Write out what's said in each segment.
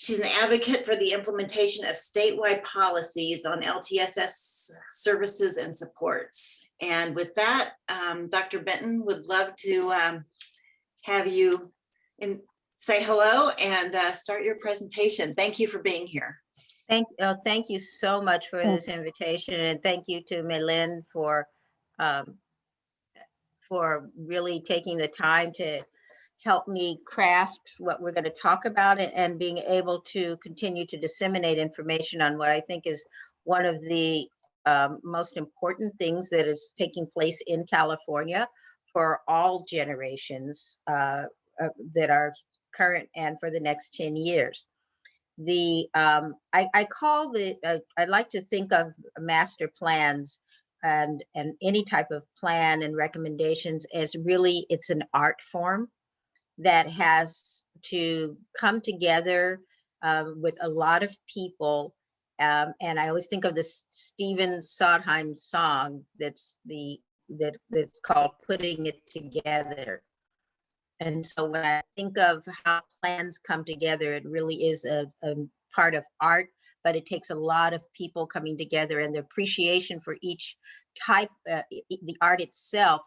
She's an advocate for the implementation of statewide policies on LTSS services and supports. And with that, Dr. Benton would love to have you say hello and start your presentation. Thank you for being here. Thank you so much for this invitation, and thank you to Melin for really taking the time to help me craft what we're going to talk about and being able to continue to disseminate information on what I think is one of the most important things that is taking place in California for all generations that are current and for the next 10 years. I call I'd like to think of master plans and any type of plan and recommendations as really, it's an art form that has to come together with a lot of people. And I always think of this Stephen Sondheim song that's called Putting It Together. And so when I think of how plans come together, it really is a part of art, but it takes a lot of people coming together, and the appreciation for each type, the art itself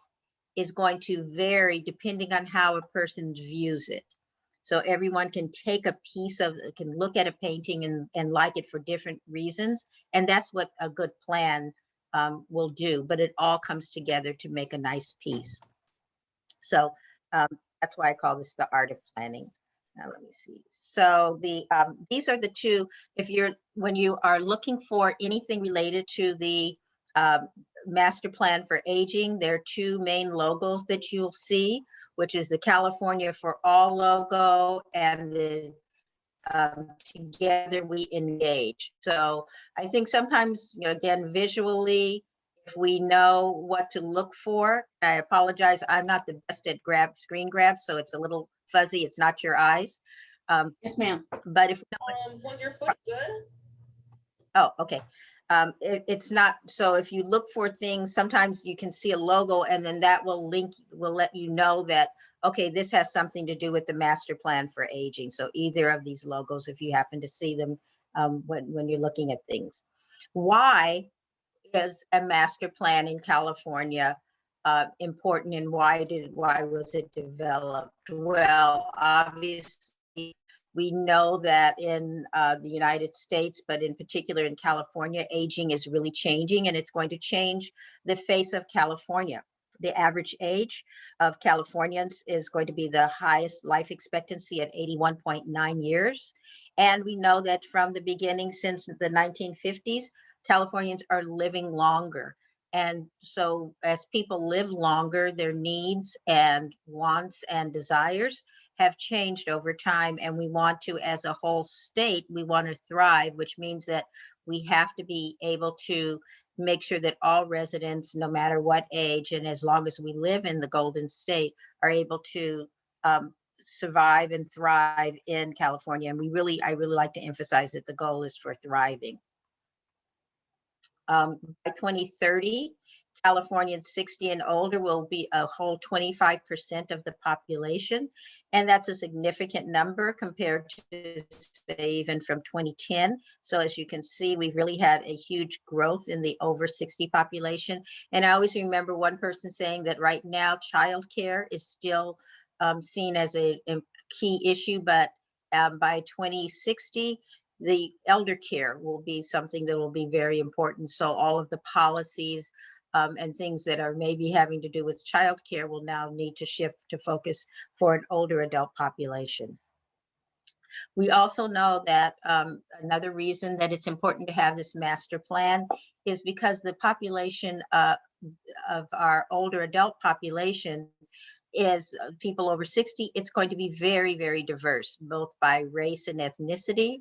is going to vary depending on how a person views it. So everyone can take a piece of, can look at a painting and like it for different reasons. And that's what a good plan will do, but it all comes together to make a nice piece. So that's why I call this the art of planning. Now let me see. So these are the two, when you are looking for anything related to the master plan for aging, there are two main logos that you'll see, which is the California for All logo and the Together We Engage. So I think sometimes, again, visually, if we know what to look for, I apologize, I'm not the best at screen grab, so it's a little fuzzy. It's not your eyes. Yes, ma'am. But if was your foot good? Oh, okay. It's not, so if you look for things, sometimes you can see a logo and then that will let you know that, okay, this has something to do with the master plan for aging. So either of these logos, if you happen to see them when you're looking at things. Why is a master plan in California important, and why was it developed? Well, obviously, we know that in the United States, but in particular in California, aging is really changing, and it's going to change the face of California. The average age of Californians is going to be the highest life expectancy at 81.9 years. And we know that from the beginning, since the 1950s, Californians are living longer. And so as people live longer, their needs and wants and desires have changed over time. And we want to, as a whole state, we want to thrive, which means that we have to be able to make sure that all residents, no matter what age, and as long as we live in the Golden State, are able to survive and thrive in California. And I really like to emphasize that the goal is for thriving. By 2030, Californians 60 and older will be a whole 25% of the population. And that's a significant number compared to, say, even from 2010. So as you can see, we've really had a huge growth in the over 60 population. And I always remember one person saying that right now, childcare is still seen as a key issue, but by 2060, the elder care will be something that will be very important. So all of the policies and things that are maybe having to do with childcare will now need to shift to focus for an older adult population. We also know that another reason that it's important to have this master plan is because the population of our older adult population is people over 60. It's going to be very, very diverse, both by race and ethnicity,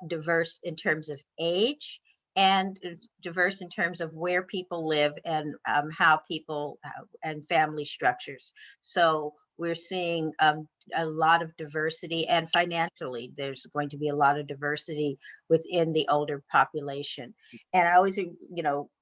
diverse in terms of age, and diverse in terms of where people live and how people and family structures. So we're seeing a lot of diversity, and financially, there's going to be a lot of diversity within the older population. And I always,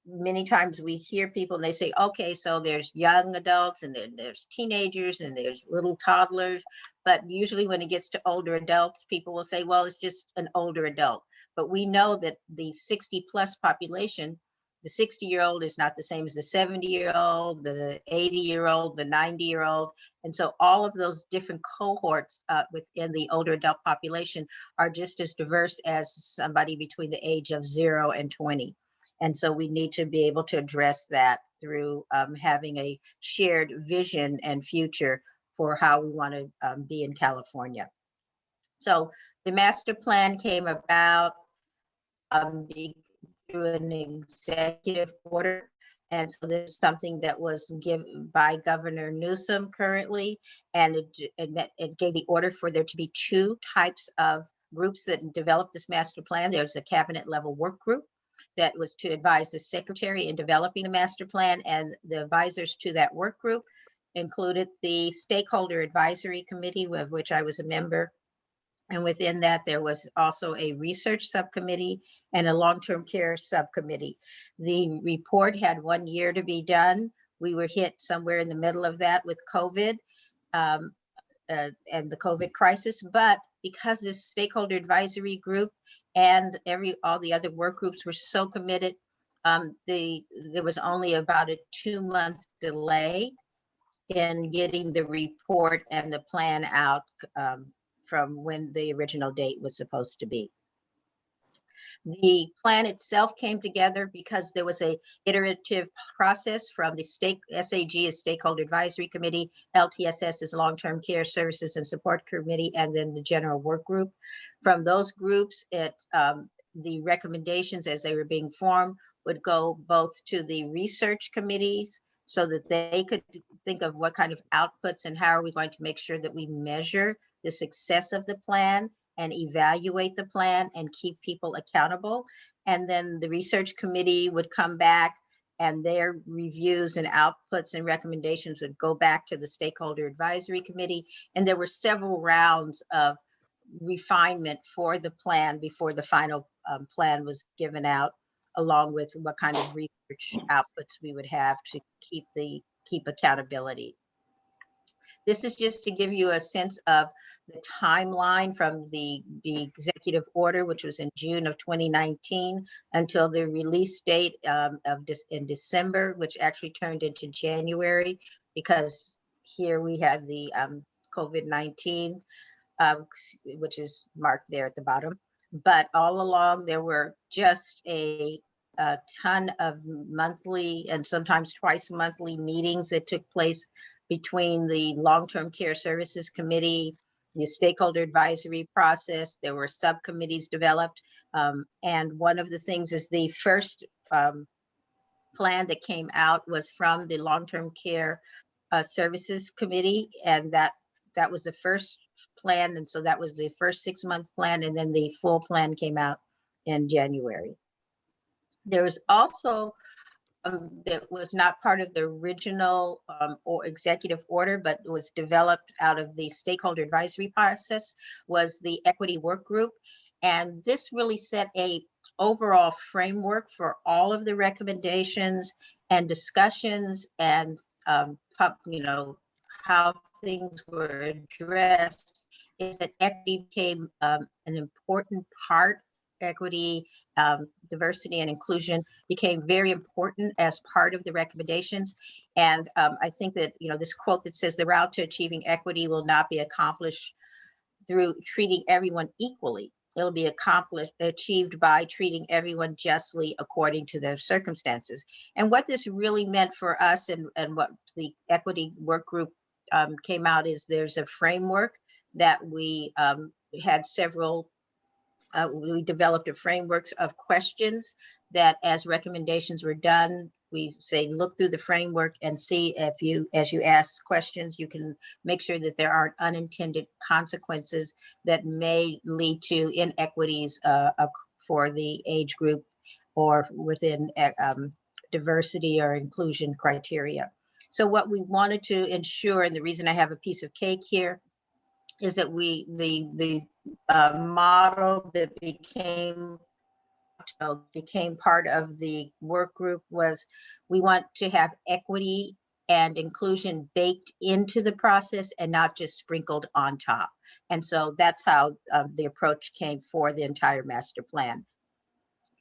many times we hear people and they say, okay, so there's young adults and then there's teenagers and there's little toddlers. But usually when it gets to older adults, people will say, well, it's just an older adult. But we know that the 60 plus population, the 60-year-old is not the same as the 70-year-old, the 80-year-old, the 90-year-old. And so all of those different cohorts within the older adult population are just as diverse as somebody between the age of 0 and 20. And so we need to be able to address that through having a shared vision and future for how we want to be in California. So the master plan came about through an executive order. And so this is something that was given by Governor Newsom currently, and it gave the order for there to be 2 types of groups that developed this master plan. There's a cabinet level work group that was to advise the secretary in developing the master plan, and the advisors to that work group included the stakeholder advisory committee, of which I was a member. And within that, there was also a research subcommittee and a long-term care subcommittee. The report had 1 year to be done. We were hit somewhere in the middle of that with COVID and the COVID crisis. But because this stakeholder advisory group and all the other work groups were so committed, there was only about a 2-month delay in getting the report and the plan out from when the original date was supposed to be. The plan itself came together because there was a iterative process from the SAG is Stakeholder Advisory Committee, LTSS is Long-Term Care Services and Support Committee, and then the General Work Group. From those groups, the recommendations as they were being formed would go both to the research committees so that they could think of what kind of outputs and how are we going to make sure that we measure the success of the plan and evaluate the plan and keep people accountable. And then the research committee would come back and their reviews and outputs and recommendations would go back to the stakeholder advisory committee. And there were several rounds of refinement for the plan before the final plan was given out, along with what kind of research outputs we would have to keep accountability. This is just to give you a sense of the timeline from the executive order, which was in June of 2019, until the release date in December, which actually turned into January, because here we had the COVID-19, which is marked there at the bottom. But all along, there were just a ton of monthly and sometimes twice monthly meetings that took place between the Long-Term Care Services Committee, the stakeholder advisory process. There were subcommittees developed. And one of the things is the first plan that came out was from the Long-Term Care Services Committee. And that was the first plan. And so that was the first 6-month plan. And then the full plan came out in January. There was also that was not part of the original or executive order, but was developed out of the stakeholder advisory process, was the equity work group. And this really set a overall framework for all of the recommendations and discussions and how things were addressed, is that equity became an important part. Equity, diversity, and inclusion became very important as part of the recommendations. And I think that, this quote that says the route to achieving equity will not be accomplished through treating everyone equally. It'll be achieved by treating everyone justly according to their circumstances. And what this really meant for us and what the equity work group came out is there's a framework that we had several we developed a framework of questions that as recommendations were done, we say, look through the framework and see if as you ask questions, you can make sure that there aren't unintended consequences that may lead to inequities for the age group or within diversity or inclusion criteria. So what we wanted to ensure, and the reason I have a piece of cake here, is that the model that became part of the work group was, we want to have equity and inclusion baked into the process and not just sprinkled on top. And so that's how the approach came for the entire master plan.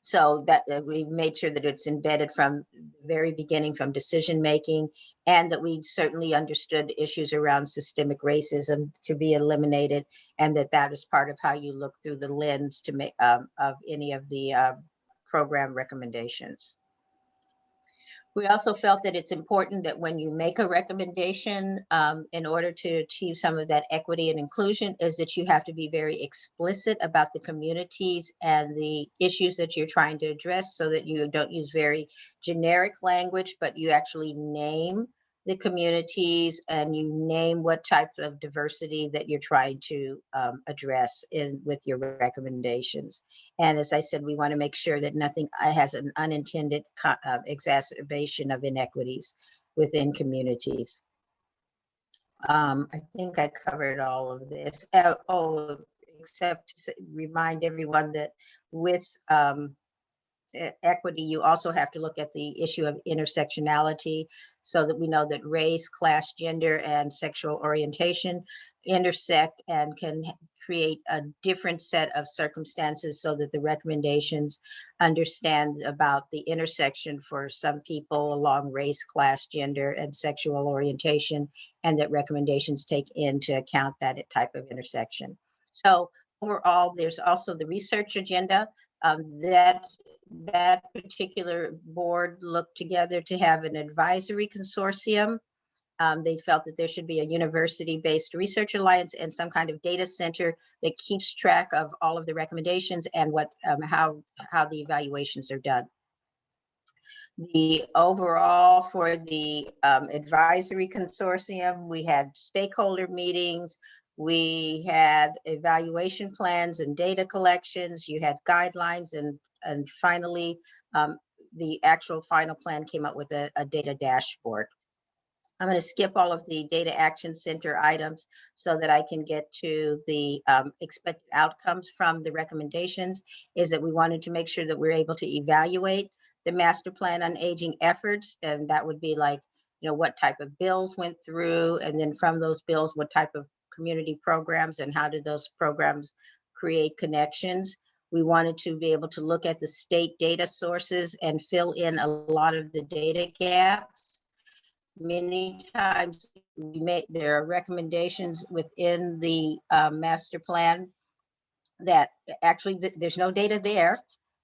So that we made sure that it's embedded from the very beginning, from decision making, and that we certainly understood issues around systemic racism to be eliminated, and that is part of how you look through the lens to make of any of the program recommendations. We also felt that it's important that when you make a recommendation, in order to achieve some of that equity and inclusion, is that you have to be very explicit about the communities and the issues that you're trying to address, so that you don't use very generic language, but you actually name the communities and you name what type of diversity that you're trying to address with your recommendations. And as I said, we want to make sure that nothing has an unintended exacerbation of inequities within communities. I think I covered all of this. Except to remind everyone that with equity, you also have to look at the issue of intersectionality, so that we know that race, class, gender, and sexual orientation intersect and can create a different set of circumstances, so that the recommendations understand about the intersection for some people along race, class, gender, and sexual orientation, and that recommendations take into account that type of intersection. So overall, there's also the research agenda that particular board looked together to have an advisory consortium. They felt that there should be a university-based research alliance and some kind of data center that keeps track of all of the recommendations and how the evaluations are done. The overall for the advisory consortium, we had stakeholder meetings, we had evaluation plans and data collections, you had guidelines, and finally, the actual final plan came up with a data dashboard. I'm going to skip all of the data action center items so that I can get to the expected outcomes from the recommendations. Is that we wanted to make sure that we're able to evaluate the master plan on aging efforts, and that would be like, what type of bills went through, and then from those bills, what type of community programs and how did those programs create connections. We wanted to be able to look at the state data sources and fill in a lot of the data gaps. Many times there are recommendations within the master plan that actually there's no data there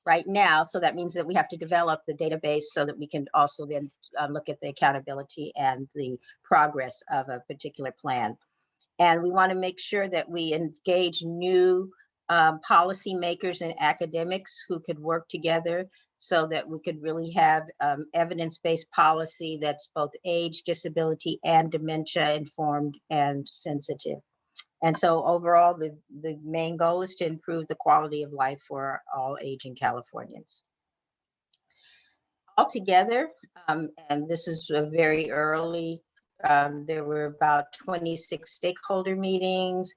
right now. So that means that we have to develop the database so that we can also then look at the accountability and the progress of a particular plan. And we want to make sure that we engage new policymakers and academics who could work together so that we could really have evidence-based policy that's both age, disability, and dementia informed and sensitive. And so overall, the main goal is to improve the quality of life for all aging Californians. Altogether, and this is a very early, there were about 26 stakeholder meetings,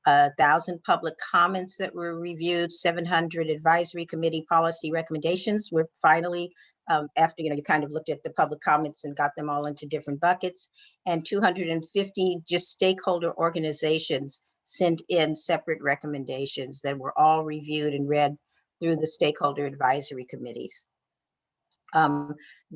1,000 public comments that were reviewed, 700 advisory committee policy recommendations were finally, after you kind of looked at the public comments and got them all into different buckets, and 250 just stakeholder organizations sent in separate recommendations that were all reviewed and read through the stakeholder advisory committees. The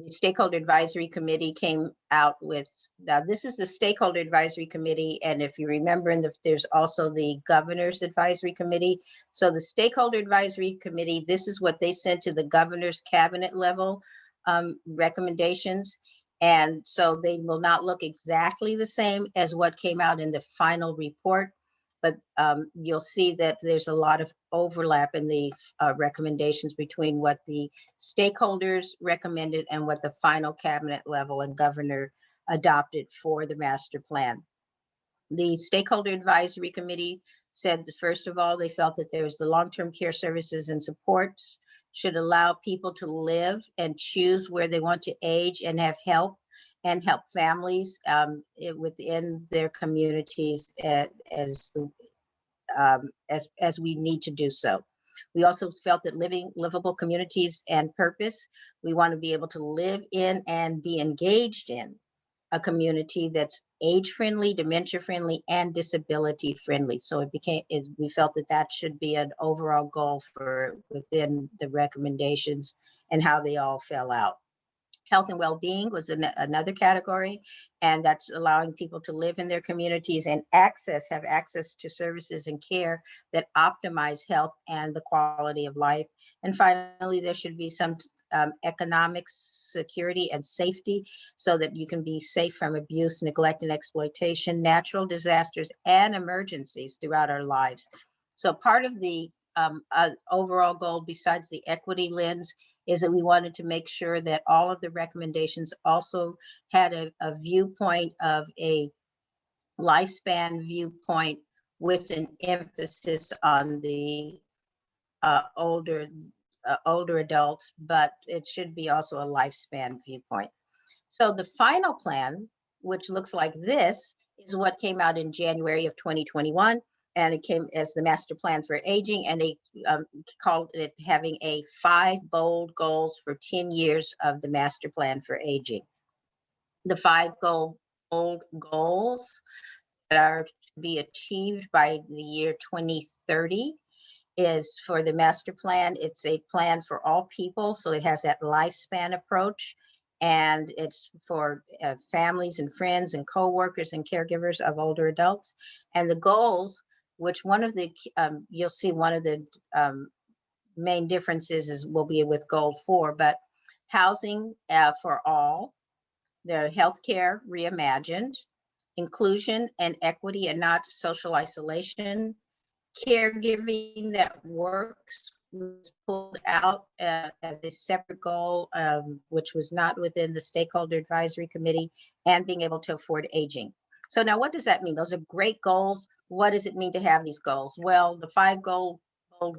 Stakeholder Advisory Committee came out with, now this is the Stakeholder Advisory Committee, and if you remember, there's also the Governor's Advisory Committee. So the Stakeholder Advisory Committee, this is what they sent to the governor's cabinet level recommendations. And so they will not look exactly the same as what came out in the final report, but you'll see that there's a lot of overlap in the recommendations between what the stakeholders recommended and what the final cabinet level and governor adopted for the master plan. The Stakeholder Advisory Committee said that, first of all, they felt that there's the long-term care services and supports should allow people to live and choose where they want to age and have help, and help families within their communities as we need to do so. We also felt that livable communities and purpose, we want to be able to live in and be engaged in a community that's age friendly, dementia friendly, and disability friendly. So we felt that that should be an overall goal for within the recommendations and how they all fell out. Health and well-being was another category, and that's allowing people to live in their communities and have access to services and care that optimize health and the quality of life. And finally, there should be some economic security and safety so that you can be safe from abuse, neglect, and exploitation, natural disasters, and emergencies throughout our lives. So part of the overall goal, besides the equity lens, is that we wanted to make sure that all of the recommendations also had a viewpoint of a lifespan viewpoint with an emphasis on the older adults, but it should be also a lifespan viewpoint. So the final plan, which looks like this, is what came out in January of 2021. And it came as the master plan for aging, and they called it having a 5 bold goals for 10 years of the master plan for aging. The 5 bold goals that are to be achieved by the year 2030 is for the master plan. It's a plan for all people, so it has that lifespan approach, and it's for families and friends and co-workers and caregivers of older adults. And the goals, which one of the you'll see one of the main differences will be with goal 4, but housing for all, the healthcare reimagined, inclusion and equity and not social isolation, caregiving that works was pulled out as a separate goal, which was not within the stakeholder advisory committee, and being able to afford aging. So now what does that mean? Those are great goals. What does it mean to have these goals? Well, the 5 bold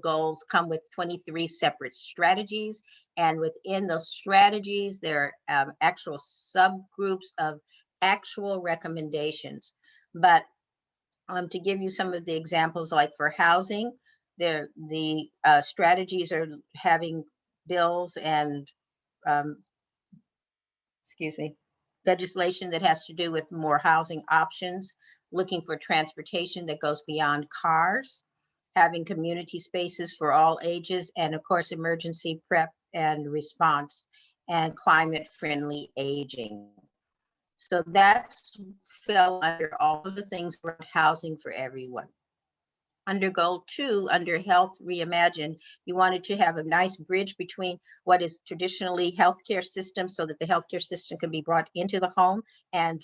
goals come with 23 separate strategies. And within those strategies, there are actual subgroups of actual recommendations. But to give you some of the examples, like for housing, the strategies are having bills and excuse me, legislation that has to do with more housing options, looking for transportation that goes beyond cars, having community spaces for all ages, and of course, emergency prep and response, and climate friendly aging. So that's fell under all of the things around housing for everyone. Under goal 2, under health reimagined, you wanted to have a nice bridge between what is traditionally healthcare system, so that the healthcare system can be brought into the home and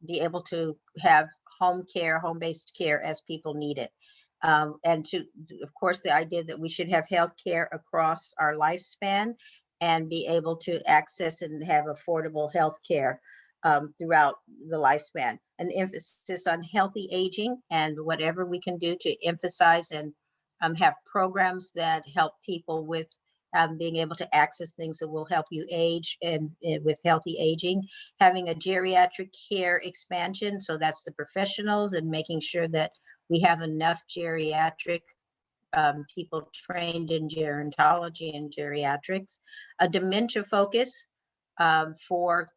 be able to have home care, home-based care as people need it. And of course, the idea that we should have healthcare across our lifespan and be able to access and have affordable healthcare throughout the lifespan. An emphasis on healthy aging, and whatever we can do to emphasize and have programs that help people with being able to access things that will help you age and with healthy aging. Having a geriatric care expansion, so that's the professionals, and making sure that we have enough geriatric people trained in gerontology and geriatrics. A dementia focus, for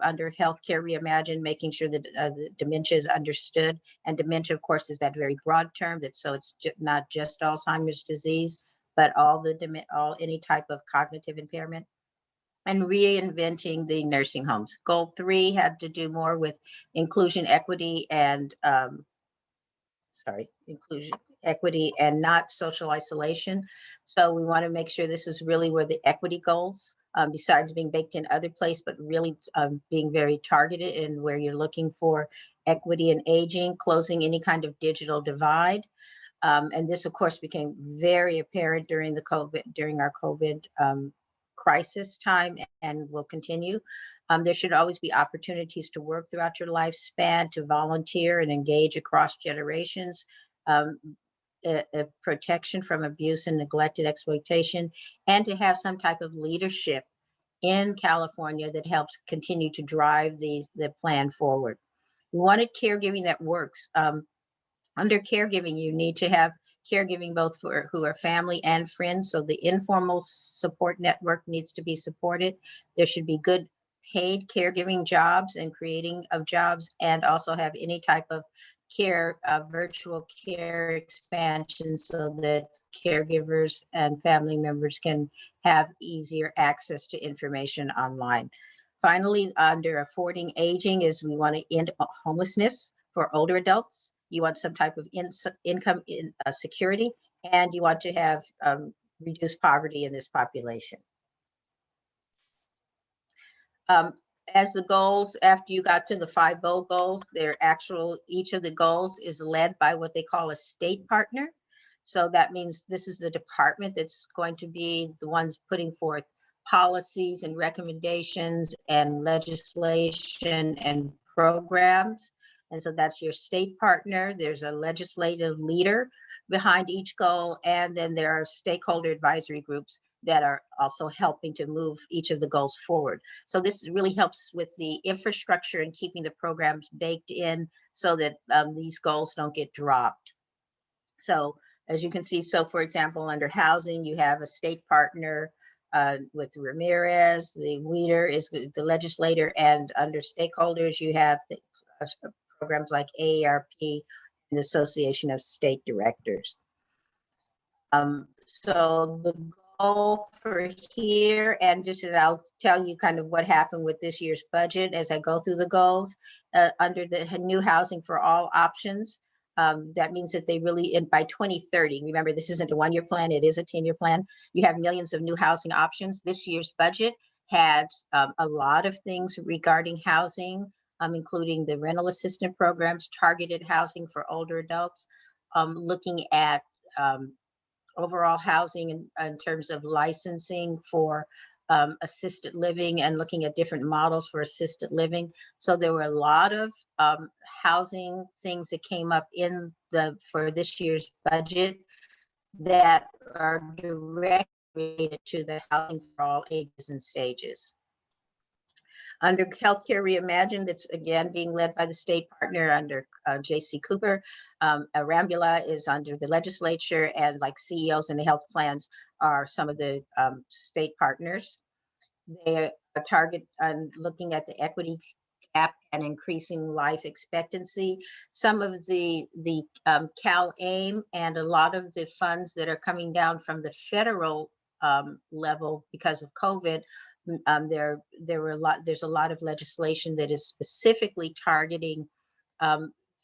under healthcare reimagined, making sure that the dementia is understood. And dementia, of course, is that very broad term, that so it's not just Alzheimer's disease, but all any type of cognitive impairment. And reinventing the nursing homes. Goal 3 had to do more with inclusion, equity, and inclusion, equity, and not social isolation. So we want to make sure this is really where the equity goals, besides being baked in other places, but really being very targeted in where you're looking for equity and aging, closing any kind of digital divide. And this, of course, became very apparent during our COVID crisis time, and will continue. There should always be opportunities to work throughout your lifespan, to volunteer and engage across generations, a protection from abuse and neglect and exploitation, and to have some type of leadership in California that helps continue to drive the plan forward. We wanted caregiving that works. Under caregiving, you need to have caregiving both for who are family and friends. So the informal support network needs to be supported. There should be good paid caregiving jobs and creating of jobs, and also have any type of care, virtual care expansion, so that caregivers and family members can have easier access to information online. Finally, under affording aging is we want to end homelessness for older adults. You want some type of income security, and you want to have reduced poverty in this population. As the goals, after you got to the 5 bold goals, each of the goals is led by what they call a state partner. So that means this is the department that's going to be the ones putting forth policies and recommendations and legislation and programs. And so that's your state partner. There's a legislative leader behind each goal, and then there are stakeholder advisory groups that are also helping to move each of the goals forward. So this really helps with the infrastructure and keeping the programs baked in so that these goals don't get dropped. So as you can see, so for example, under housing, you have a state partner with Ramirez, the leader is the legislator, and under stakeholders, you have the, programs like AARP and the Association of State Directors. So the goal for here, and just I'll tell you kind of what happened with this year's budget as I go through the goals. Under the new housing for all options, that means that they really, by 2030, remember this isn't a 1-year plan, it is a 10-year plan. You have millions of new housing options. This year's budget had a lot of things regarding housing, including the rental assistance programs, targeted housing for older adults, looking at overall housing in terms of licensing for assisted living, and looking at different models for assisted living. So there were a lot of housing things that came up for this year's budget that are directly related to the housing for all ages and stages. Under Healthcare Reimagined, that's again being led by the state partner under J.C. Cooper. Arambula is under the legislature, and like CEOs and the health plans are some of the state partners. They are target on looking at the equity gap and increasing life expectancy. Some of the Cal AIM and a lot of the funds that are coming down from the federal level because of COVID, there's a lot of legislation that is specifically targeting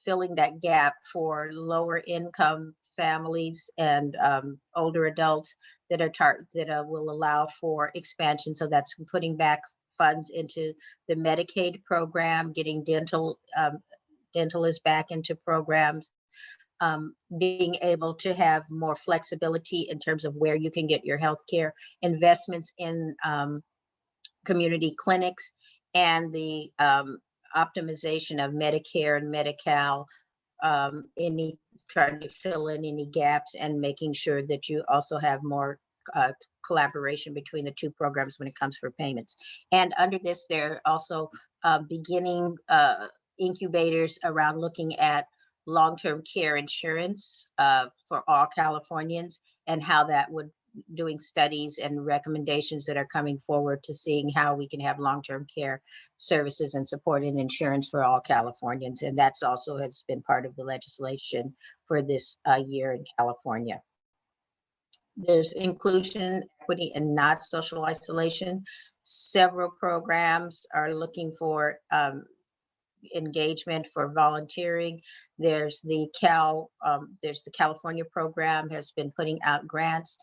filling that gap for lower income families and older adults that will allow for expansion. So that's putting back funds into the Medicaid program, getting dental is back into programs, being able to have more flexibility in terms of where you can get your health care, investments in community clinics, and the optimization of Medicare and Medi-Cal, trying to fill in any gaps and making sure that you also have more collaboration between the two programs when it comes for payments. And under this, they're also beginning incubators around looking at long-term care insurance for all Californians, and how that would, doing studies and recommendations that are coming forward to seeing how we can have long-term care services and support and insurance for all Californians. And that's also has been part of the legislation for this year in California. There's inclusion, equity, and not social isolation. Several programs are looking for engagement for volunteering. There's the California program has been putting out grants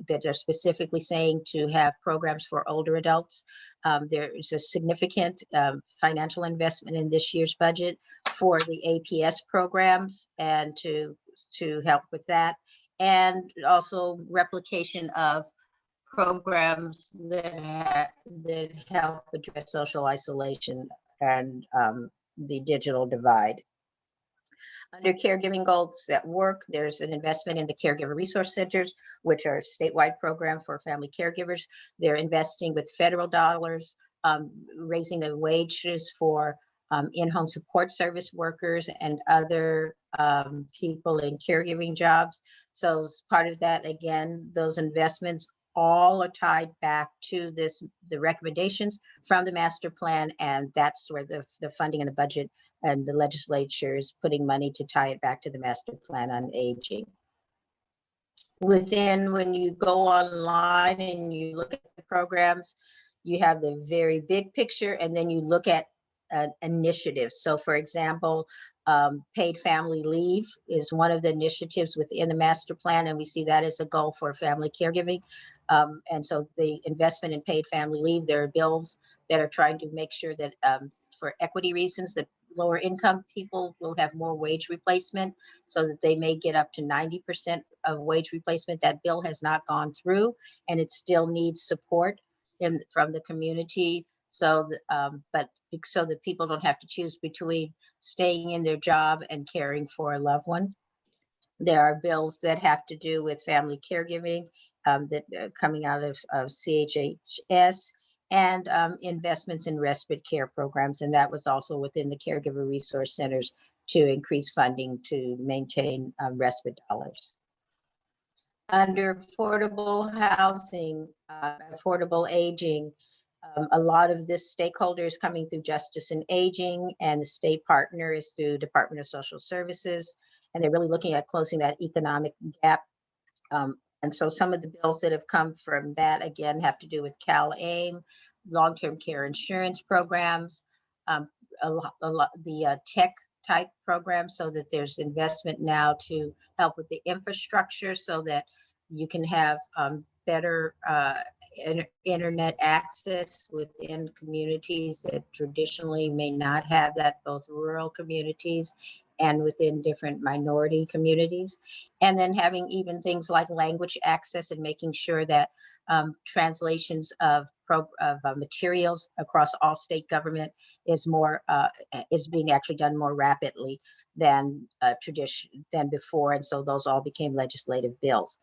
that are specifically saying to have programs for older adults. There's a significant financial investment in this year's budget for the APS programs, and to help with that, and also replication of programs that help address social isolation and the digital divide. Under caregiving goals that work, there's an investment in the caregiver resource centers, which are a statewide program for family caregivers. They're investing with federal dollars, raising the wages for in-home support service workers and other people in caregiving jobs. So as part of that, again, those investments all are tied back to the recommendations from the master plan, and that's where the funding and the budget and the legislature is putting money to tie it back to the master plan on aging. Within, when you go online and you look at the programs, you have the very big picture, and then you look at initiatives. So for example, paid family leave is one of the initiatives within the master plan, and we see that as a goal for family caregiving. And so the investment in paid family leave, there are bills that are trying to make sure that for equity reasons, that lower income people will have more wage replacement, so that they may get up to 90% of wage replacement. That bill has not gone through, and it still needs support from the community. So, but so that people don't have to choose between staying in their job and caring for a loved one. There are bills that have to do with family caregiving that are coming out of CHHS, and investments in respite care programs. And that was also within the caregiver resource centers to increase funding to maintain respite dollars. Under affordable housing, affordable aging, a lot of this stakeholder is coming through Justice and Aging, and the state partner is through Department of Social Services, and they're really looking at closing that economic gap. And so some of the bills that have come from that, again, have to do with CalAIM, long-term care insurance programs, the tech type programs, so that there's investment now to help with the infrastructure so that you can have better internet access within communities that traditionally may not have that, both rural communities and within different minority communities. And then having even things like language access and making sure that translations of materials across all state government is being actually done more rapidly than than before. And so those all became legislative bills.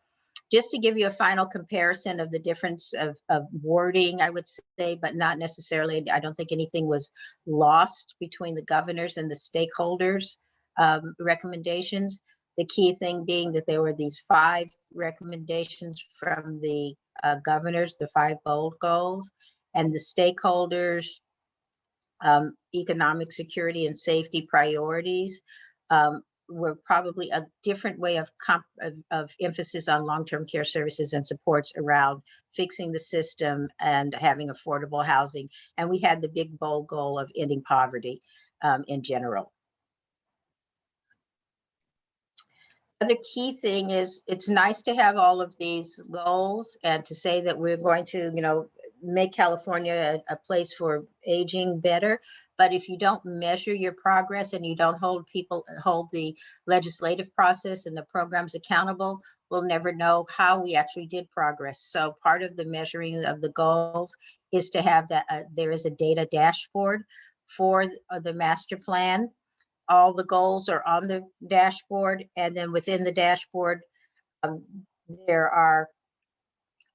Just to give you a final comparison of the difference of wording, I would say, but not necessarily, I don't think anything was lost between the governors and the stakeholders recommendations. The key thing being that there were these 5 recommendations from the governors, the 5 bold goals, and the stakeholders, economic security and safety priorities, were probably a different way of emphasis on long-term care services and supports around fixing the system and having affordable housing. And we had the big bold goal of ending poverty in general. The key thing is, it's nice to have all of these goals and to say that we're going to, make California a place for aging better. But if you don't measure your progress and you don't hold the legislative process and the programs accountable, we'll never know how we actually did progress. So part of the measuring of the goals is to have that there is a data dashboard for the master plan. All the goals are on the dashboard, and then within the dashboard, there are,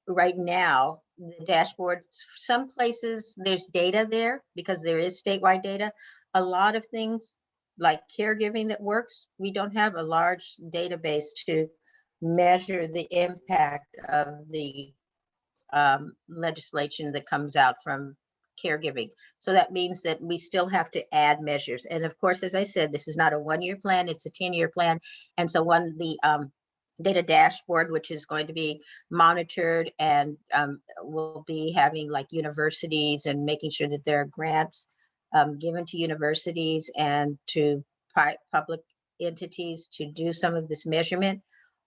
right now, the dashboard, some places there's data there because there is statewide data. A lot of things like caregiving that works, we don't have a large database to measure the impact of the legislation that comes out from caregiving. So that means that we still have to add measures. And of course, as I said, this is not a 1-year plan, it's a 10-year plan. And so the data dashboard, which is going to be monitored, and we'll be having like universities and making sure that there are grants given to universities and to public entities to do some of this measurement.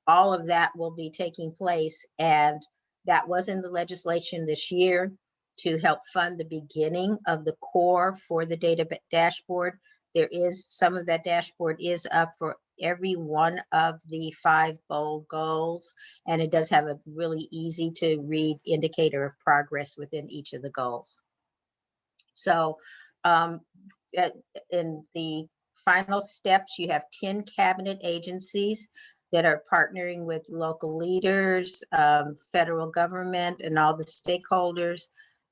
All of that will be taking place, and that was in the legislation this year to help fund the beginning of the core for the data dashboard. There is some of that dashboard is up for every one of the 5 bold goals, and it does have a really easy to read indicator of progress within each of the goals. So in the final steps, you have 10 cabinet agencies that are partnering with local leaders, federal government, and all the stakeholders.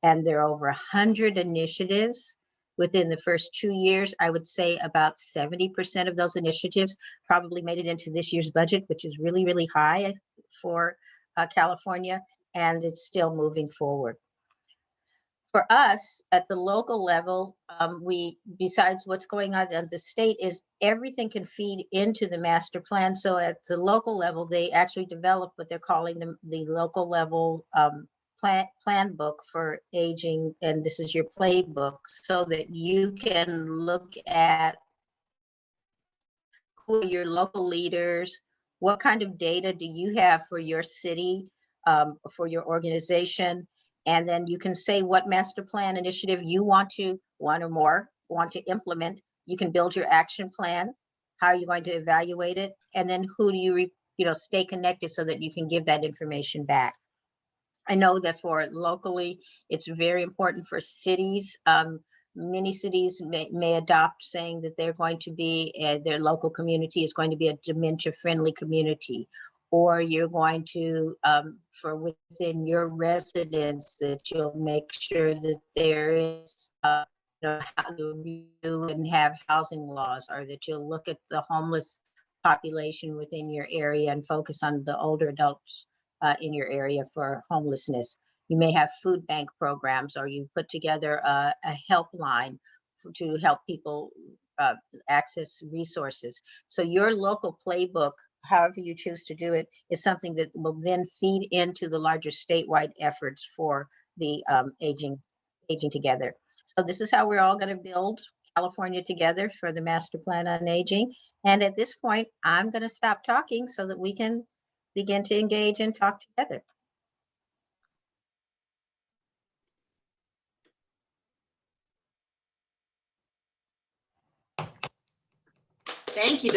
And there are over 100 initiatives within the first 2 years. I would say about 70% of those initiatives probably made it into this year's budget, which is really, really high for California, and it's still moving forward. For us at the local level, besides what's going on at the state, is everything can feed into the master plan. So at the local level, they actually develop what they're calling the local level plan book for aging, and this is your playbook, so that you can look at who are your local leaders, what kind of data do you have for your city, for your organization, and then you can say what master plan initiative you want to, one or more, want to implement. You can build your action plan. How are you going to evaluate it? And then who do you, stay connected so that you can give that information back. I know that for locally, it's very important for cities. Many cities may adopt saying that they're going to be, their local community is going to be a dementia-friendly community, or you're going to, for within your residence, that you'll make sure that there is, how to review and have housing laws, or that you'll look at the homeless population within your area and focus on the older adults in your area for homelessness. You may have food bank programs, or you put together a helpline to help people access resources. So your local playbook, however you choose to do it, is something that will then feed into the larger statewide efforts for the aging together. So this is how we're all going to build California together for the master plan on aging. And at this point, I'm going to stop talking so that we can begin to engage and talk together. Thank you, Donna.